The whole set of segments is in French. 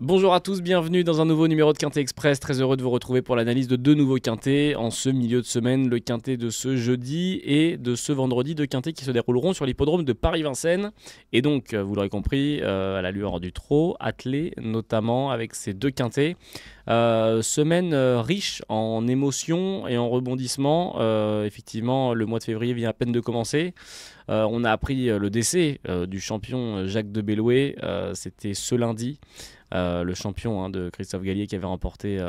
Bonjour à tous, bienvenue dans un nouveau numéro de Quintet Express. Très heureux de vous retrouver pour l'analyse de deux nouveaux quintets en ce milieu de semaine. Le quintet de ce jeudi et de ce vendredi, deux quintets qui se dérouleront sur l'hippodrome de Paris-Vincennes. Et donc, vous l'aurez compris, à la lueur du trot, attelé notamment avec ces deux quintets. Semaine riche en émotions et en rebondissements. Effectivement, le mois de février vient à peine de commencer. On a appris le décès du champion Jacques de Belloué. C'était ce lundi. Le champion de Christophe Gallier qui avait remporté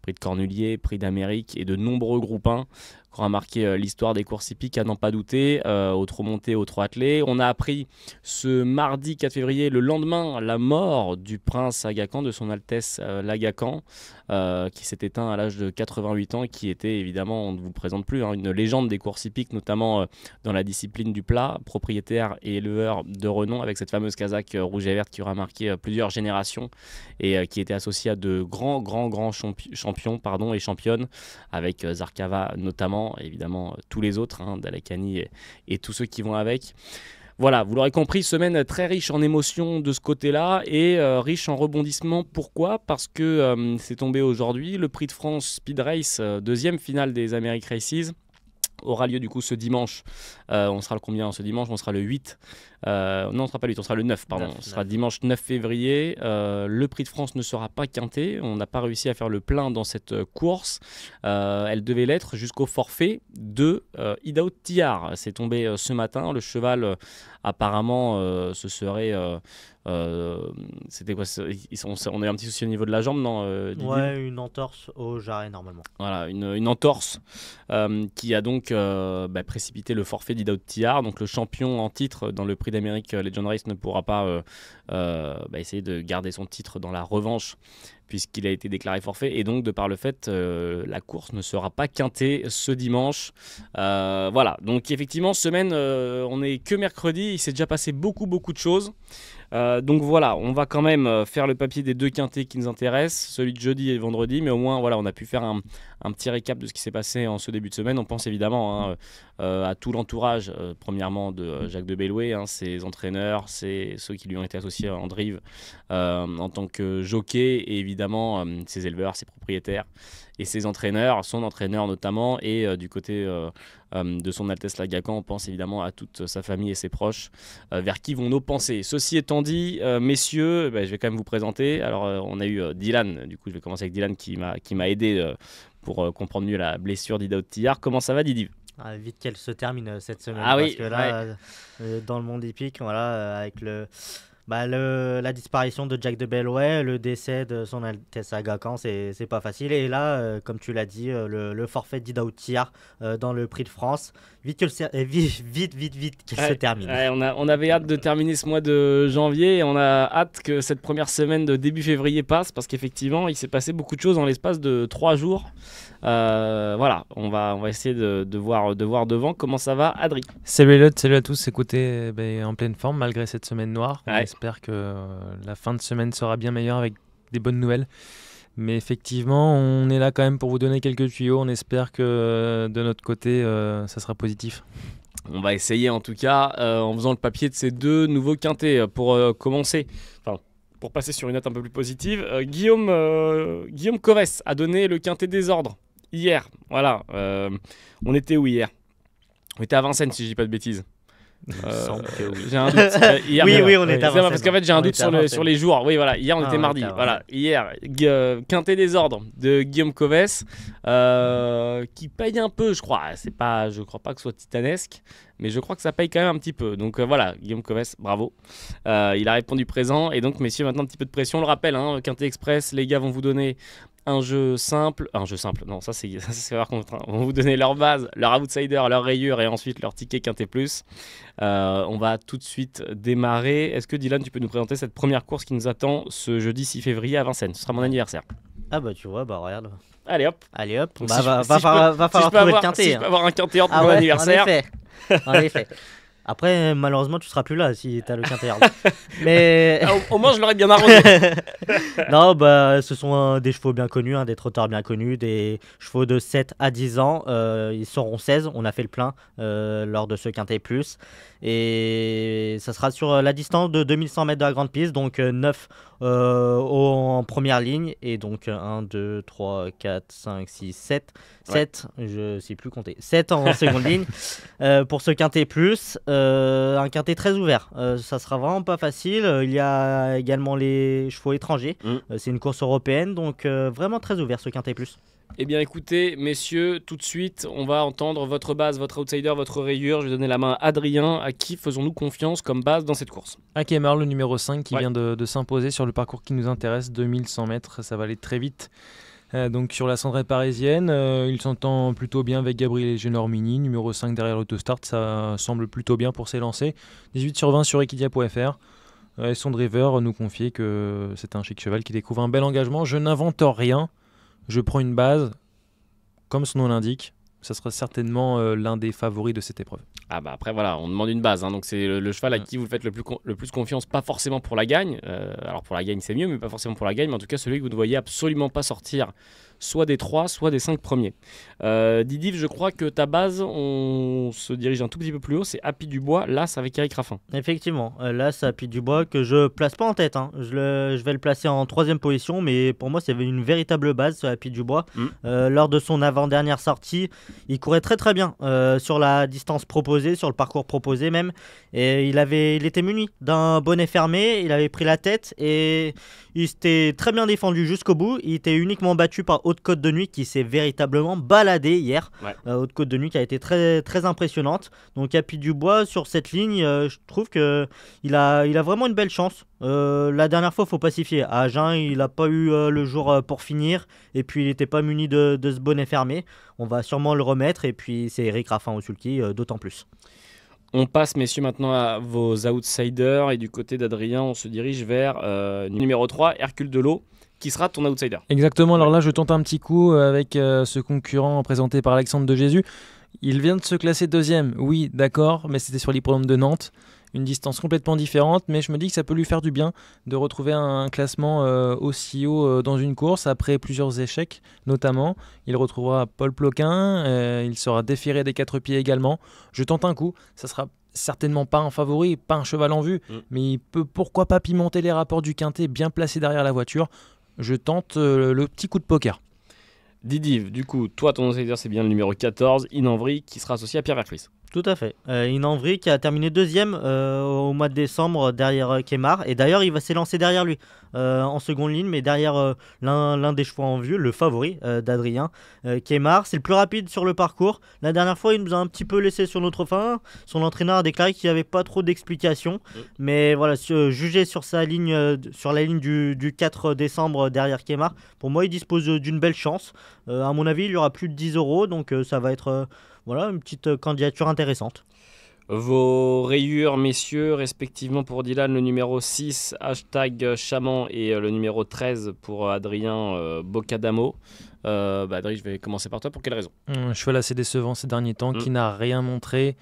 prix de Cornulier, prix d'Amérique et de nombreux groupes 1 qui aura marqué l'histoire des courses hippiques à n'en pas douter, au trot monté, au trot attelé. On a appris ce mardi 4 février, le lendemain, la mort du prince Aga Khan, de son Altesse l'Aga Khan, qui s'est éteint à l'âge de 88 ans et qui était évidemment, on ne vous présente plus, une légende des courses hippiques, notamment dans la discipline du plat, propriétaire et éleveur de renom avec cette fameuse casaque rouge et verte qui aura marqué plusieurs générations et qui était associée à de grands champions et championnes, avec Zarkava notamment, évidemment tous les autres, Dalekani et tous ceux qui vont avec. Voilà, vous l'aurez compris, semaine très riche en émotions de ce côté-là et riche en rebondissements. Pourquoi ? Parce que c'est tombé aujourd'hui, le Prix de France Speed Race, deuxième finale des America Races, aura lieu du coup ce dimanche. On sera le combien ce dimanche ? On sera le 8. Non, on ne sera pas le 8, on sera le 9, pardon. 9, Ce sera dimanche 9 février. Le Prix de France ne sera pas quinté. On n'a pas réussi à faire le plein dans cette course. Elle devait l'être jusqu'au forfait de Idaho Tillard. C'est tombé ce matin. Le cheval, apparemment, ce serait... c'était quoi ? On a eu un petit souci au niveau de la jambe, non Didier ? Ouais, une entorse au jarret normalement. Voilà, une entorse qui a donc précipité le forfait d'Idaho Tillard. Donc le champion en titre dans le Prix d'Amérique Legend Race ne pourra pas essayer de garder son titre dans la revanche puisqu'il a été déclaré forfait. Et donc, de par le fait, la course ne sera pas quintée ce dimanche. Voilà, donc effectivement, semaine, on n'est que mercredi. Il s'est déjà passé beaucoup de choses. Donc voilà, on va quand même faire le papier des deux quintés qui nous intéressent, celui de jeudi et vendredi, mais au moins voilà, on a pu faire un petit récap de ce qui s'est passé en ce début de semaine. On pense évidemment à tout l'entourage, premièrement de Jacques de Belloué, ses entraîneurs, c'est ceux qui lui ont été associés en drive en tant que jockey, et évidemment ses éleveurs, ses propriétaires et ses entraîneurs, son entraîneur notamment, et du côté de son Altesse l'Aga Khan, on pense évidemment à toute sa famille et ses proches, vers qui vont nos pensées. Ceci étant dit, messieurs, je vais quand même vous présenter. Alors on a eu Dylan, du coup je vais commencer avec Dylan qui m'a aidé pour comprendre mieux la blessure d'Idaho Tillard. Comment ça va, Didi ? Vite qu'elle se termine cette semaine, Ah parce oui, que là, dans le monde hippique, voilà, avec la disparition de Jacques de Belloué, le décès de son Altesse Aga Khan, c'est pas facile. Et là, comme tu l'as dit, le forfait d'Idaho Tillard dans le Prix de France, vite qu'elle se termine. On avait hâte de terminer ce mois de janvier et on a hâte que cette première semaine de début février passe, parce qu'effectivement, il s'est passé beaucoup de choses en l'espace de 3 jours. Voilà, on va essayer de voir devant. Comment ça va, Adri ? Salut Elliot, salut à tous. Écoutez, en pleine forme malgré cette semaine noire. On espère que la fin de semaine sera bien meilleure avec des bonnes nouvelles. Mais effectivement, on est là quand même pour vous donner quelques tuyaux. On espère que de notre côté, ça sera positif. On va essayer en tout cas, en faisant le papier de ces deux nouveaux quintés. Pour commencer, pour passer sur une note un peu plus positive, Guillaume Covès a donné le quintet des ordres hier. Voilà, on était où hier ? On était à Vincennes, si je dis pas de bêtises. J'ai un doute. Hier, oui, on était à Vincennes. Parce qu'en fait, j'ai un doute sur les jours. Oui, voilà. Hier, on était mardi. Voilà. Hier, quintet des ordres de Guillaume Covès, qui paye un peu, je crois. Je crois pas que ce soit titanesque, mais je crois que ça paye quand même un petit peu. Donc voilà, Guillaume Covès, bravo. Il a répondu présent. Et donc, messieurs, maintenant un petit peu de pression. On le rappelle, Quintet Express, les gars vont vous donner un jeu simple, non, ça c'est par contre, on va vous donner leur base, leur outsider, leur rayure et ensuite leur ticket Quintet Plus. On va tout de suite démarrer. Est-ce que Dylan, tu peux nous présenter cette première course qui nous attend ce jeudi 6 février à Vincennes ? Ce sera mon anniversaire. Ah tu vois, regarde. Allez hop. Donc, va falloir trouver le quintet. Si je peux avoir un quintet pour mon anniversaire. En effet. Après, malheureusement, tu seras plus là si tu as le quintet. Mais au moins, je l'aurais bien arrosé. Non, ce sont des chevaux bien connus, des trotteurs bien connus, des chevaux de 7 à 10 ans. Ils seront 16. On a fait le plein lors de ce quintet plus. Et ça sera sur la distance de 2100 mètres de la grande piste, donc 9 en première ligne. Et donc 1, 2, 3, 4, 5, 6, 7. 7, je ne sais plus compter. 7 en seconde ligne pour ce quintet plus. Un quintet très ouvert. Ça sera vraiment pas facile. Il y a également les chevaux étrangers. C'est une course européenne, donc vraiment très ouvert ce quintet plus. Eh bien écoutez, messieurs, tout de suite, on va entendre votre base, votre outsider, votre rayure. Je vais donner la main à Adrien. À qui faisons-nous confiance comme base dans cette course? À Kemar, le numéro 5 qui vient de s'imposer sur le parcours qui nous intéresse, 2100 mètres, ça va aller très vite. Donc sur la cendrée parisienne, il s'entend plutôt bien avec Gabriel Genormini, numéro 5 derrière l'autostart, ça semble plutôt bien pour s'élancer. 18/20 sur Equidia.fr. Et son driver nous confiait que c'est un chic cheval qui découvre un bel engagement. Je n'invente rien. Je prends une base, comme son nom l'indique, ça sera certainement l'un des favoris de cette épreuve. Ah bah après voilà, on demande une base, donc c'est le cheval à qui vous faites le plus confiance, pas forcément pour la gagne. Alors pour la gagne c'est mieux, mais pas forcément pour la gagne, mais en tout cas celui que vous ne voyez absolument pas sortir, soit des 3, soit des 5 premiers. Didiv, je crois que ta base, on se dirige un tout petit peu plus haut, c'est Happy Dubois, l'As avec Eric Raffin. Effectivement, là c'est Happy Dubois que je place pas en tête. Je vais le placer en 3e position, mais pour moi c'est une véritable base ce Happy Dubois. Lors de son avant-dernière sortie, il courait très très bien sur la distance proposée, sur le parcours proposé même. Et il était muni d'un bonnet fermé, il avait pris la tête et il s'était très bien défendu jusqu'au bout. Il était uniquement battu par Haute-Côte de Nuit qui s'est véritablement baladé hier. Haute-Côte de Nuit qui a été très, très impressionnante. Donc Happy Dubois sur cette ligne, je trouve qu'il a vraiment une belle chance. La dernière fois, il faut pas s'y fier. À Agen, il n'a pas eu le jour pour finir. Et puis il n'était pas muni de ce bonnet fermé. On va sûrement le remettre. Et puis c'est Eric Raffin au sulky, d'autant plus. On passe, messieurs, maintenant à vos outsiders. Et du côté d'Adrien, on se dirige vers numéro 3, Hercule Delot, qui sera ton outsider. Exactement, alors là, je tente un petit coup avec ce concurrent présenté par Alexandre de Jésus. Il vient de se classer 2e, oui, d'accord, mais c'était sur l'hippodrome de Nantes. Une distance complètement différente, mais je me dis que ça peut lui faire du bien de retrouver un classement aussi haut dans une course après plusieurs échecs notamment. Il retrouvera Paul Ploquin, il sera déféré des 4 pieds également. Je tente un coup, ça sera certainement pas un favori, pas un cheval en vue, mais il peut pourquoi pas pimenter les rapports du quintet bien placé derrière la voiture. Je tente le petit coup de poker. Didiv, du coup, toi ton outsider c'est bien le numéro 14, Inanvry, qui sera associé à Pierre Vercruis. Tout à fait. Inanvry qui a terminé 2e au mois de décembre derrière Kemar. Et d'ailleurs, il va s'élancer derrière lui en seconde ligne, mais derrière l'un des chevaux en vue, le favori d'Adrien. Kemar, c'est le plus rapide sur le parcours. La dernière fois, il nous a un petit peu laissé sur notre fin. Son entraîneur a déclaré qu'il n'y avait pas trop d'explications. Mais voilà, jugé sur la ligne du 4 décembre derrière Kemar, pour moi, il dispose d'une belle chance. À mon avis, il y aura plus de 10 €, donc ça va être... Voilà, une petite candidature intéressante. Vos rayures, messieurs, respectivement pour Dylan, le numéro 6, #Chaman, et le numéro 13 pour Adrien Bocadamo. Adrien, je vais commencer par toi. Pour quelle raison? Un cheval assez décevant ces derniers temps, qui n'a rien montré.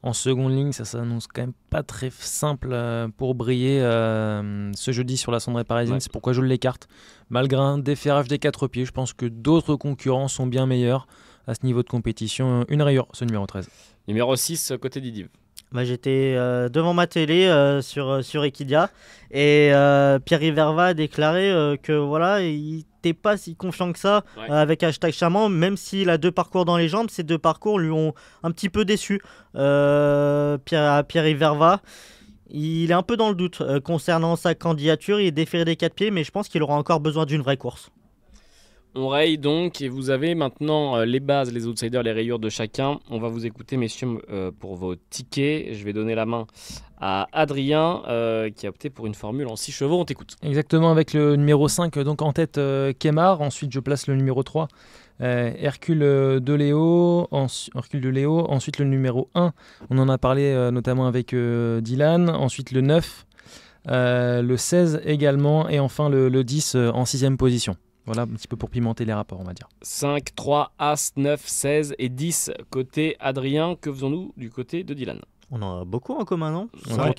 En seconde ligne, ça s'annonce quand même pas très simple pour briller ce jeudi sur la cendrée parisienne. C'est pourquoi je l'écarte. Malgré un déferrage des 4 pieds, je pense que d'autres concurrents sont bien meilleurs à ce niveau de compétition. Une rayure, ce numéro 13. Numéro 6, côté Didiv. J'étais devant ma télé sur Equidia et Pierre Verva a déclaré que voilà, il n'était pas si confiant que ça avec #Chaman, même s'il a 2 parcours dans les jambes. Ces 2 parcours lui ont un petit peu déçu. Pierre Verva, il est un peu dans le doute concernant sa candidature. Il est déféré des 4 pieds, mais je pense qu'il aura encore besoin d'une vraie course. On raye donc, et vous avez maintenant les bases, les outsiders, les rayures de chacun. On va vous écouter, messieurs, pour vos tickets. Je vais donner la main à Adrien, qui a opté pour une formule en 6 chevaux. On t'écoute. Exactement, avec le numéro 5, donc en tête Kemar. Ensuite, je place le numéro 3, Hercule de Léo. Ensuite, le numéro 1. On en a parlé notamment avec Dylan. Ensuite, le 9, le 16 également. Et enfin, le 10 en 6e position. Voilà un petit peu pour pimenter les rapports, on va dire. 5, 3, As, 9, 16 et 10 côté Adrien. Que faisons-nous du côté de Dylan? On en a beaucoup en commun, non? 5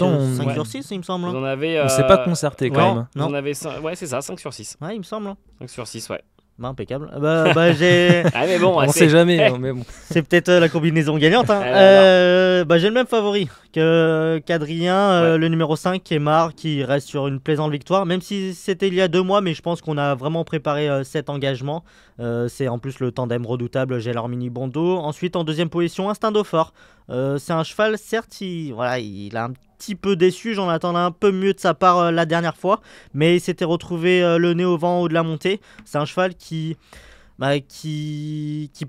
sur 6, il me semble. Vous en avez, on ne s'est pas concerté quand même. Non. On avait 5, c'est ça, 5 sur 6. Ouais, il me semble. 5 sur 6, ouais. Impeccable. Mais bon, on sait jamais. Mais bon. C'est peut-être la combinaison gagnante. J'ai le même favori qu'Adrien, le numéro 5, qui est Mar, qui reste sur une plaisante victoire, même si c'était il y a 2 mois, mais je pense qu'on a vraiment préparé cet engagement. C'est en plus le tandem redoutable Gelormini Bondo. Ensuite, en deuxième position, Instinct Dauphin. C'est un cheval, certes, il a un petit peu déçu, j'en attendais un peu mieux de sa part la dernière fois, mais il s'était retrouvé le nez au vent haut de la montée. C'est un cheval qui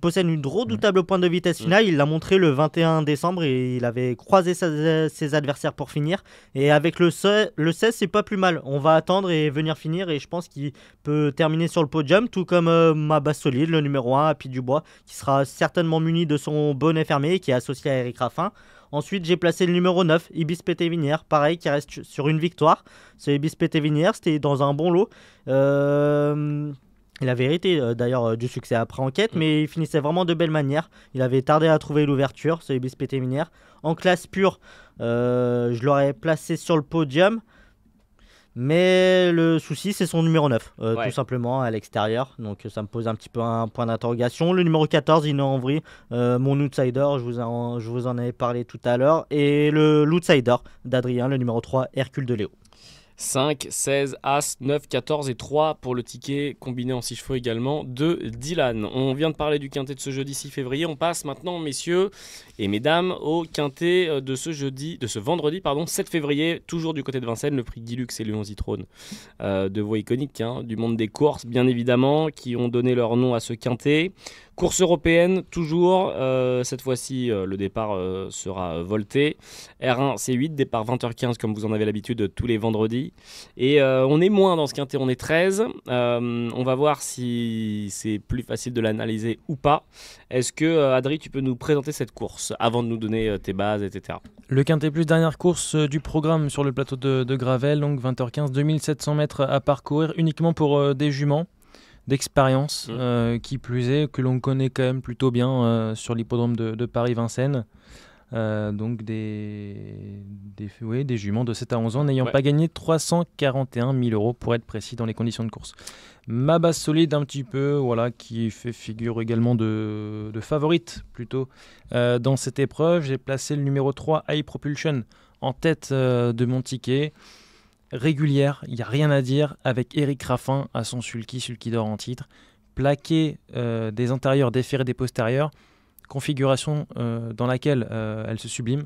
possède une redoutable pointe de vitesse finale. Il l'a montré le 21 décembre et il avait croisé ses adversaires pour finir. Et avec le 16, c'est pas plus mal. On va attendre et venir finir, et je pense qu'il peut terminer sur le podium, tout comme ma base solide, le numéro 1, Happy Dubois, qui sera certainement muni de son bonnet fermé et qui est associé à Eric Raffin. Ensuite, j'ai placé le numéro 9, Ibis Pétévinière, pareil, qui reste sur une victoire. C'est Ibis Pétévinière, c'était dans un bon lot. Il avait hérité d'ailleurs du succès après enquête, mais il finissait vraiment de belle manière. Il avait tardé à trouver l'ouverture, ce Ibis Pétévinière. En classe pure, je l'aurais placé sur le podium. Mais le souci, c'est son numéro 9, tout simplement, à l'extérieur. Donc ça me pose un petit peu un point d'interrogation. Le numéro 14, Inno Henry, mon outsider, je vous en avais parlé tout à l'heure. Et l'outsider d'Adrien, le numéro 3, Hercule de Léo. 5, 16, As, 9, 14 et 3 pour le ticket combiné en 6 chevaux également de Dylan. On vient de parler du quintet de ce jeudi 6 février. On passe maintenant, messieurs et mesdames, au quintet de ce vendredi 7 février, toujours du côté de Vincennes, le prix Guy Lux et Léon Zitrone. Deux voix iconiques du monde des courses, bien évidemment, qui ont donné leur nom à ce quintet. Course européenne, toujours. Cette fois-ci, le départ sera volté. R1, C8, départ 20h15, comme vous en avez l'habitude tous les vendredis. Et on est moins dans ce quintet, on est 13. On va voir si c'est plus facile de l'analyser ou pas. Est-ce que, Adri, tu peux nous présenter cette course avant de nous donner tes bases, etc. Le quintet plus dernière course du programme sur le plateau de Gravel, donc 20h15, 2700 mètres à parcourir, uniquement pour des juments d'expérience, qui plus est, que l'on connaît quand même plutôt bien sur l'hippodrome de Paris-Vincennes. Donc des juments de 7 à 11 ans n'ayant pas gagné 341 000 euros pour être précis dans les conditions de course. Ma base solide un petit peu, qui fait figure également de favorite plutôt dans cette épreuve. J'ai placé le numéro 3, High Propulsion, en tête de mon ticket. Régulière, il n'y a rien à dire, avec Eric Raffin à son sulky d'or en titre. Plaqué des antérieurs, déférés des postérieurs. Configuration dans laquelle elle se sublime.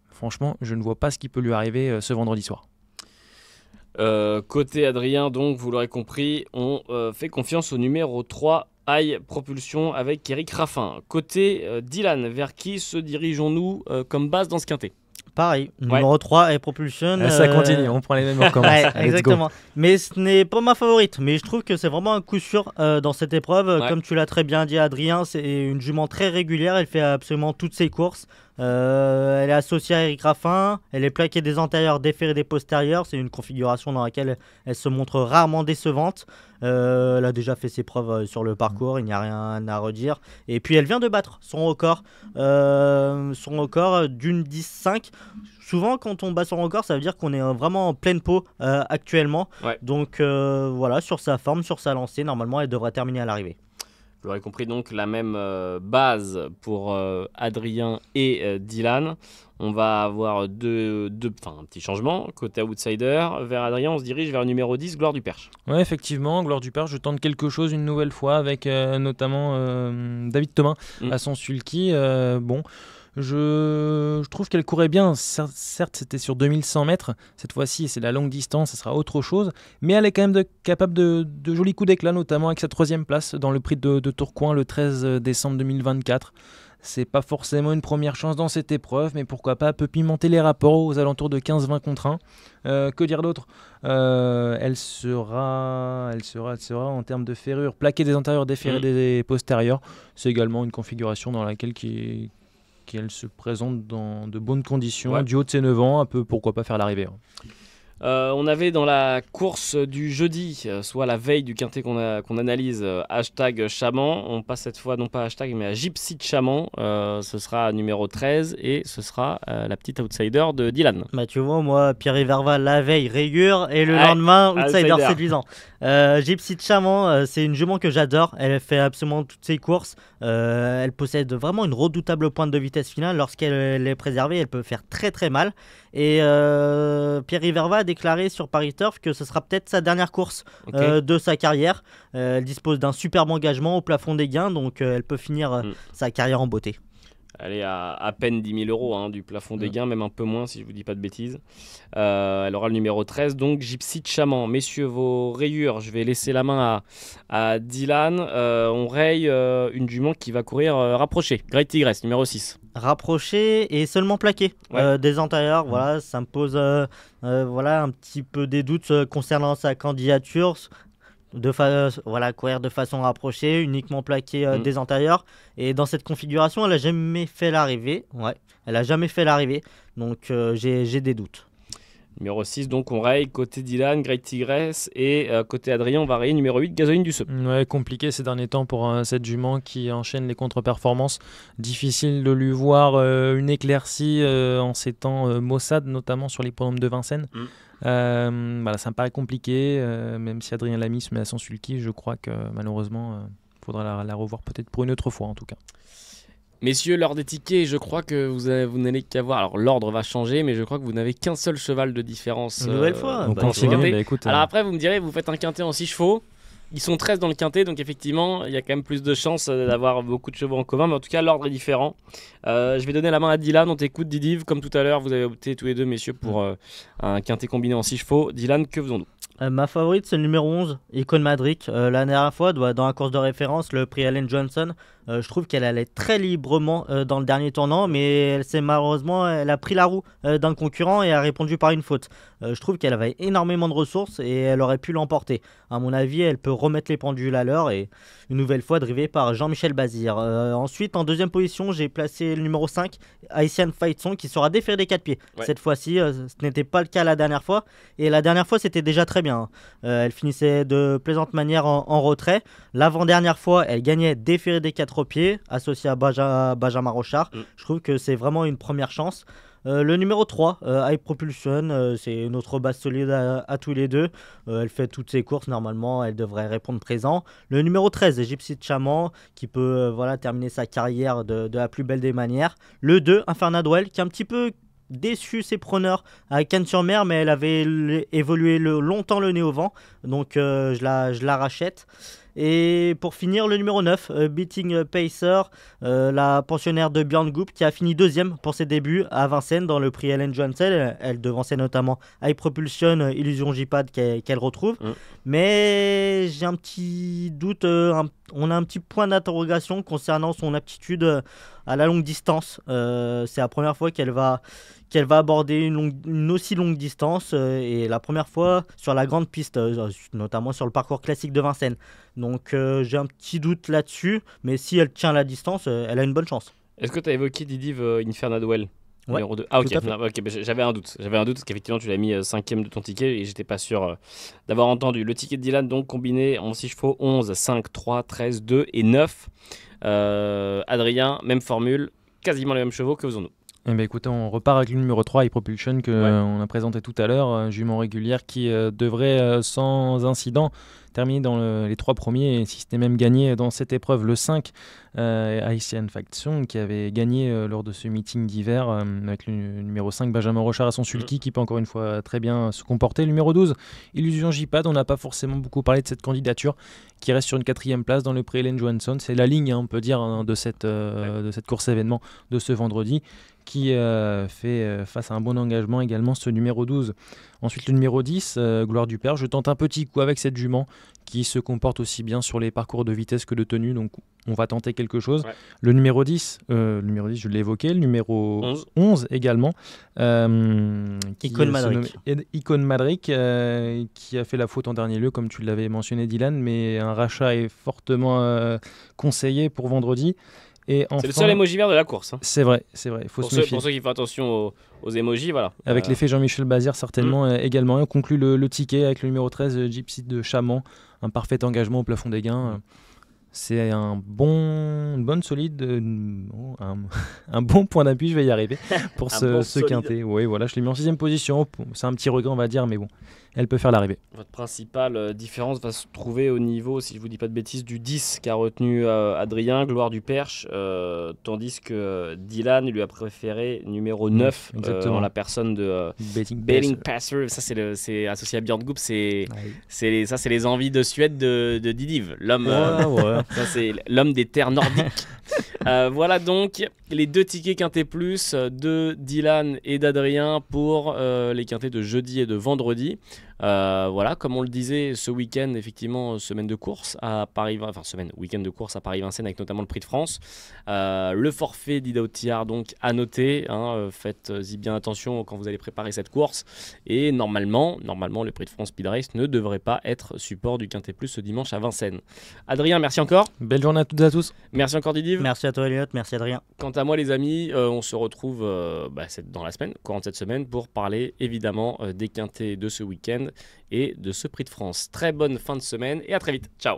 Franchement, je ne vois pas ce qui peut lui arriver ce vendredi soir. Côté Adrien, donc, vous l'aurez compris, on fait confiance au numéro 3, High Propulsion, avec Eric Raffin. Côté Dylan, vers qui se dirigeons-nous comme base dans ce quintet ? Pareil, numéro 3 et Propulsion. Ça continue, on prend les mêmes, on recommence. Exactement. Mais ce n'est pas ma favorite. Mais je trouve que c'est vraiment un coup sûr dans cette épreuve. Comme tu l'as très bien dit, Adrien, c'est une jument très régulière. Elle fait absolument toutes ses courses. Elle est associée à Eric Raffin. Elle est plaquée des antérieurs, déférée des postérieurs. C'est une configuration dans laquelle elle se montre rarement décevante. Elle a déjà fait ses preuves sur le parcours, il n'y a rien à redire. Et puis elle vient de battre son record d'une 10-5. Souvent quand on bat son record, ça veut dire qu'on est vraiment en pleine peau actuellement. Donc sur sa forme, sur sa lancée, normalement elle devrait terminer à l'arrivée. Vous l'aurez compris, donc la même base pour Adrien et Dylan. On va avoir un petit changement. Côté outsider, vers Adrien, on se dirige vers le numéro 10, Gloire du Perche. Oui, effectivement, Gloire du Perche, je tente quelque chose une nouvelle fois avec notamment David Thomas à son sulky. Je trouve qu'elle courait bien. Certes, c'était sur 2100 mètres. Cette fois-ci, c'est la longue distance, ça sera autre chose. Mais elle est quand même capable de jolis coups d'éclat, notamment avec sa 3e place dans le prix de Tourcoing le 13 décembre 2024. C'est pas forcément une première chance dans cette épreuve, mais pourquoi pas, elle peut pimenter les rapports aux alentours de 15-20 contre 1. Que dire d'autre ? Elle sera en termes de ferrure, plaquée des antérieurs, déférée des postérieurs. C'est également une configuration dans laquelle qu'elle se présente dans de bonnes conditions, du haut de ses 9 ans, pourquoi pas faire l'arrivée. On avait dans la course du jeudi, soit la veille du quintet qu'on analyse, hashtag Chaman. On passe cette fois non pas hashtag mais à Gypsy de Chaman. Ce sera numéro 13 et ce sera la petite outsider de Dylan. Bah tu vois, moi, Pierre Verval la veille, rayure, et le lendemain, outsider séduisant. Gypsy de Chaman, c'est une jument que j'adore. Elle fait absolument toutes ses courses. Elle possède vraiment une redoutable pointe de vitesse finale. Lorsqu'elle est préservée, elle peut faire très très mal. Et Pierre Verval a déclaré sur Paris Turf que ce sera peut-être sa dernière course de sa carrière. Elle dispose d'un superbe engagement au plafond des gains, donc elle peut finir sa carrière en beauté. Elle est à peine 10 000 euros du plafond des gains, même un peu moins si je ne vous dis pas de bêtises. Elle aura le numéro 13, donc Gypsy de Chaman. Messieurs, vos rayures, je vais laisser la main à Dylan. On raye une jument qui va courir rapprochée. Great Tigress, numéro 6. Rapproché et seulement plaqué des antérieurs, voilà, ça me pose voilà, un petit peu des doutes concernant sa candidature. Courir de façon rapprochée, uniquement plaqué des antérieurs. Et dans cette configuration, elle n'a jamais fait l'arrivée. Elle a jamais fait l'arrivée, donc j'ai des doutes. Numéro 6, donc on raye côté Dylan, Great Tigress, et côté Adrien, on va rayer numéro 8, Gasoline du Seu. Ouais, compliqué ces derniers temps pour cette jument qui enchaîne les contre-performances. Difficile de lui voir une éclaircie en ces temps maussades, notamment sur l'hippodrome de Vincennes. Ça me paraît compliqué, même si Adrien Lamy se met à son sulky, je crois que malheureusement, il faudra la revoir peut-être pour une autre fois en tout cas. Messieurs, l'ordre des tickets, je crois que vous n'allez qu'avoir. Alors l'ordre va changer, mais je crois que vous n'avez qu'un seul cheval de différence. Une nouvelle fois. Alors après, vous me direz, vous faites un quintet en 6 chevaux. Ils sont 13 dans le quintet, donc effectivement, il y a quand même plus de chances d'avoir beaucoup de chevaux en commun. Mais en tout cas, l'ordre est différent. Je vais donner la main à Dylan. On t'écoute, Didiv. Comme tout à l'heure, vous avez opté tous les deux, messieurs, pour un quintet combiné en 6 chevaux. Dylan, que faisons-nous ? Ma favorite, c'est le numéro 11, Icon Madrid. La dernière fois, dans la course de référence, le prix Allen Johnson, je trouve qu'elle allait très librement dans le dernier tournant, mais elle a pris la roue d'un concurrent et a répondu par une faute. Je trouve qu'elle avait énormément de ressources et elle aurait pu l'emporter. À mon avis, elle peut remettre les pendules à l'heure et une nouvelle fois drivée par Jean-Michel Bazir. Ensuite, en deuxième position, j'ai placé le numéro 5, Haitian Fight Song, qui sera déféré des 4 pieds. Cette fois-ci, ce n'était pas le cas la dernière fois. Et la dernière fois, c'était déjà très bien. Elle finissait de plaisante manière en retrait. L'avant-dernière fois, elle gagnait déféré des 4 pieds, associé à Benjamin Rochard. Je trouve que c'est vraiment une première chance. Le numéro 3, High Propulsion, c'est notre base solide à tous les deux. Elle fait toutes ses courses, normalement, elle devrait répondre présent. Le numéro 13, Gypsy de Chaman, qui peut terminer sa carrière de la plus belle des manières. Le 2, Infernal Duel, qui est un petit peu déçu ses preneurs à Cannes-sur-Mer, mais elle avait évolué longtemps le nez au vent, donc je la rachète. Et pour finir, le numéro 9, Beating Pacer, la pensionnaire de Björn Goop, qui a fini deuxième pour ses débuts à Vincennes dans le prix Ellen Johnson. Elle devançait notamment High Propulsion, Illusion J-Pad qu'elle retrouve. Mais j'ai un petit doute, on a un petit point d'interrogation concernant son aptitude à la longue distance. C'est la première fois qu'elle va aborder une aussi longue distance et la première fois sur la grande piste, notamment sur le parcours classique de Vincennes. Donc j'ai un petit doute là-dessus, mais si elle tient la distance, elle a une bonne chance. Est-ce que tu as évoqué, Didiv, Infernal Duel numéro 2. Ah ok, j'avais un doute parce qu'effectivement tu l'as mis 5e de ton ticket et j'étais pas sûr d'avoir entendu. Le ticket de Dylan donc combiné en 6 chevaux, 11, 5, 3, 13, 2 et 9. Adrien, même formule, quasiment les mêmes chevaux, que faisons-nous ? Eh bien, écoutez, on repart avec le numéro 3, High Propulsion, qu'on a présenté tout à l'heure, jument régulière qui devrait sans incident terminer dans les 3 premiers, et si ce n'est même gagné dans cette épreuve. Le 5, Haitian Faction, qui avait gagné lors de ce meeting d'hiver avec le numéro 5, Benjamin Rochard à son sulky, qui peut encore une fois très bien se comporter. Le numéro 12, Illusion J-Pad, on n'a pas forcément beaucoup parlé de cette candidature, qui reste sur une 4e place dans le prix Ellen Johansson. C'est la ligne, on peut dire, de cette course événement de ce vendredi, qui fait face à un bon engagement également ce numéro 12. Ensuite le numéro 10, Gloire du Père, je tente un petit coup avec cette jument qui se comporte aussi bien sur les parcours de vitesse que de tenue, donc on va tenter quelque chose. Le numéro 10, je l'ai évoqué, le numéro 11 également, Icon Madrid, qui a fait la faute en dernier lieu, comme tu l'avais mentionné Dylan, mais un rachat est fortement conseillé pour vendredi. Et enfin, c'est le seul emoji vert de la course. Hein. C'est vrai, il faut se méfier. Pour ceux qui font attention aux emojis, voilà. Avec l'effet Jean-Michel Bazir certainement également. On conclut le ticket avec le numéro 13, Gypsy de Chamant. Un parfait engagement au plafond des gains. C'est un bon point d'appui, je vais y arriver, pour ce quintet. Oui, voilà, je l'ai mis en 6ème position. C'est un petit regret, on va dire, mais bon, elle peut faire l'arrivée. Votre principale différence va se trouver au niveau, si je vous dis pas de bêtises, du 10 qu'a retenu Adrien, Gloire du Perche, tandis que Dylan lui a préféré numéro 9 en la personne de Betting Passer. Ça, c'est associé à Björn Goop, c'est les envies de Suède de Didiv, l'homme. Ça, c'est l'homme des terres nordiques. Voilà donc les 2 tickets quintés plus de Dylan et d'Adrien pour les quintets de jeudi et de vendredi. Voilà, comme on le disait, ce week-end, effectivement, semaine de course à Paris, week-end de course à Paris-Vincennes avec notamment le Prix de France. Le forfait d'Ida Ottillard, donc à noter. Faites-y bien attention quand vous allez préparer cette course. Et normalement, le Prix de France Speed Race ne devrait pas être support du quintet plus ce dimanche à Vincennes. Adrien, merci encore. Belle journée à toutes et à tous. Merci encore Didiv. Merci à toi Elliot, merci Adrien. Quant à moi les amis, on se retrouve dans la semaine, courant de cette semaine, pour parler évidemment des quintets de ce week-end et de ce Prix de France. Très bonne fin de semaine et à très vite. Ciao.